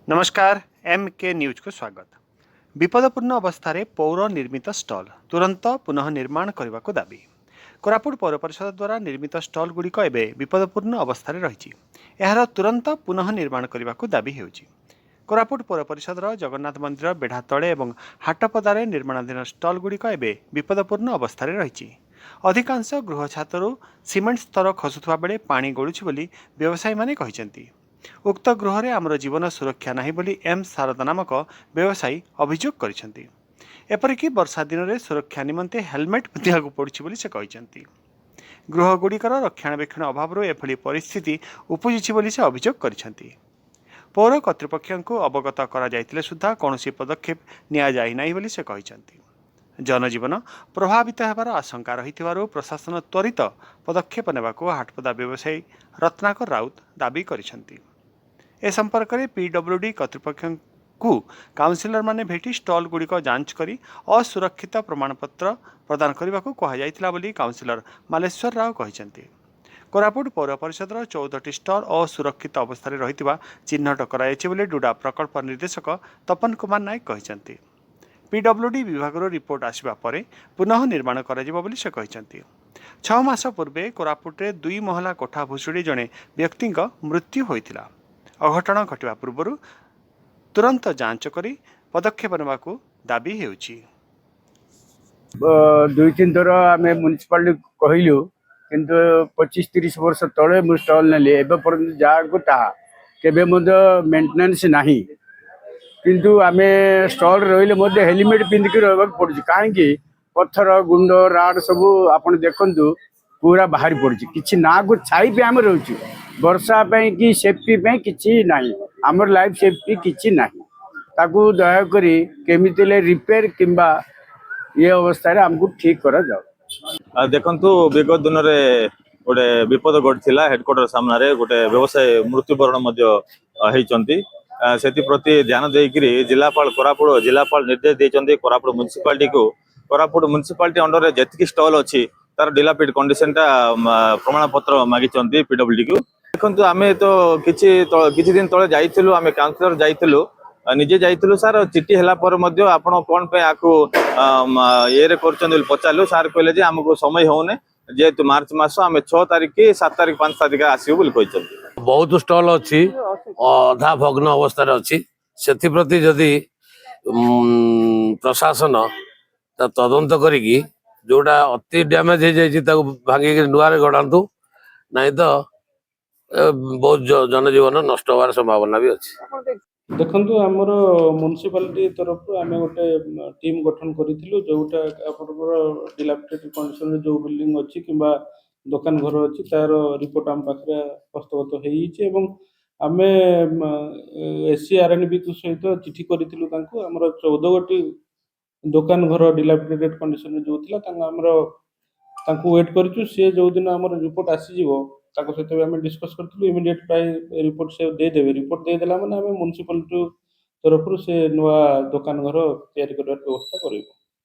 नमस्कार एम के न्यूज को स्वागत। विपदपूर्ण अवस्था पौर निर्मित स्टल तुरंत पुनः निर्माण करने को दाबी। कोरापुट पौर परिषद द्वारा निर्मित स्टल गुड़िक एवं विपदपूर्ण अवस्था रही यार तुरंत पुनः निर्माण करने को दाबी होउछि। कोरापुट पौर परिषद जगन्नाथ मंदिर बेढ़ा तले और हाटपदार निर्माणाधीन स्टल गुड़िक एवं विपदपूर्ण अवस्था रही। अधिकांश गृह छातरू सीमेंट स्तर खसुवा बेले पानी गलुछि बोली व्यवसायी माने कहिसेंति। उक्त गृह आमर जीवन सुरक्षा नहीं बोली एम शारदा नामक व्यवसायी अभियोग करिसेंति। एपरिक वर्षा दिन में सुरक्षा निमंते हेलमेट पिंधिବାକୁ पड़ुछि बोली से कहिसेंति। गृहगुड़िकर रक्षणाबेक्षण अभाव एभली परिस्थिति उपुजिछि बोली से अभियोग करिसेंति। पौर कर्तृपक्षଙ୍କୁ अवगत करा जायतिले सुद्धा कौनसी पदक्षेप निया जाई नाही बोली से कहिसेंति। जनजीवन प्रभावित होबार आशंका रहिथिबारु प्रशासन त्वरित पदक्षेप नेबाकू हाटपदा व्यवसायी रत्नाकर राउत दाबी करिसेंति। ए संपर्क में पीडब्ल्यूडी कर्तृपक्ष काउंसिलर माने भेटी स्टल गुड़िक जांच करी असुरक्षित प्रमाणपत्र प्रदान करने को कहुला बोली काउंसिलर मालेश्वर राव कहिसेंति। कोरापुट पौर परिषद 14टी स्टल असुरक्षित अवस्था रही चिन्हट कर डुडा प्रकल्प निर्देशक तपन कुमार नायक कहिसेंति। पीडब्ल्यूडी विभाग रिपोर्ट आसिबा परे पुनः निर्माण कराजिबो बोली से कहिसेंति। 6 मास पूर्वे कोरापुटे 2 महला कोठा भुशुड़ी जड़े व्यक्ति मृत्यु होइतिला। अघटन घटवा पूर्व तुरंत जांच करी पदक्षेप नेबाकू दाबी हेउछि। 2-3 थर आम म्युनिसिपालिटी कहलु किंतु 25-30 वर्ष तले मु स्टल नेली एबे पर्यंत जाको ताहा केबे मध्य मेंटेनेंस नाही किंतु आम स्टल रहिले मध्य हेलमेट पिंधिक रहबाक पड़ुछि काहेकि पत्थर गुंड राड सब आपण देखंतु पूरा बाहरी पड़ुछि किछि ना को छाई पे आम रहउछि वर्षा पे कि सेफ्टी पे किछि नाही हमर लाइफ सेफ्टी किछि नाही ताकू दया करी केमितिले रिपेयर किंबा ये अवस्था रे हमको ठीक करा जाओ। देखंतु विगत दिन में गोटे विपद घटला हेडक्वार्टर सामने गोटे व्यवसाय मृत्युवरण से प्रति ध्यान देकरी जिलापाल कोरापुट जिलापाल निर्देश देते कोरापुट म्युनिसिपालिटी को कोरापुट म्युनिसिपालिटी अंडर जी स्टल अच्छी तार डिलापिड कंडीशन टा प्रमाण पत्र मागी पीडब्ल्यूडी को। देखो आम तो किछि दिन तले जाइथिलु आम काउंसिलर जाइथिलु निजे जाइथिलु सार चिठी हैला पर मध्य आपण कोन पे आकु ये करछन पचारलु सार कहले जे हमको समय होने जेहेतु मार्च मास आम 6 तारिख 7 तारिख 5 तारिख आसीबो बोली कहछन। बहुत स्टल अच्छी अधा भग्न अवस्था अच्छी से प्रति जदि प्रशासन तदंत करी जोटा अति डैमेज हो जाए भांगिक नुआ गढ़ातु नहीं तो बहुत जनजीवन नष्ट होवार संभावना भी अच्छी। देखंतु आमर म्युनिसिपालिटी तरफ आम गोटे टीम गठन करिथिलु जोटा आपनकर डिलापिडेटेड कंडीशन जो बिल्डिंग अच्छी किंबा दुकान घर अच्छी तार रिपोर्ट आम पाखरे हस्तगत होईछि एवं आमे एससीआरएनबी को सहित चिठी करिथिलु तांको हमर 14 गोटी दुकान घर डिलापिडेटेड कंडीशन जो थिला तांको हमर तांको वेट करिछु से जो दिन हमर रिपोर्ट आसी जीवो ताको सहित आम डिस्कस करथिलु इमीडिएट प्राय रिपोर्ट से दे देबे रिपोर्ट दे देला माने आम म्युनिसिपालिटी तरफ से नुआ दुकान घर तैयारी करबार व्यवस्था करिबो।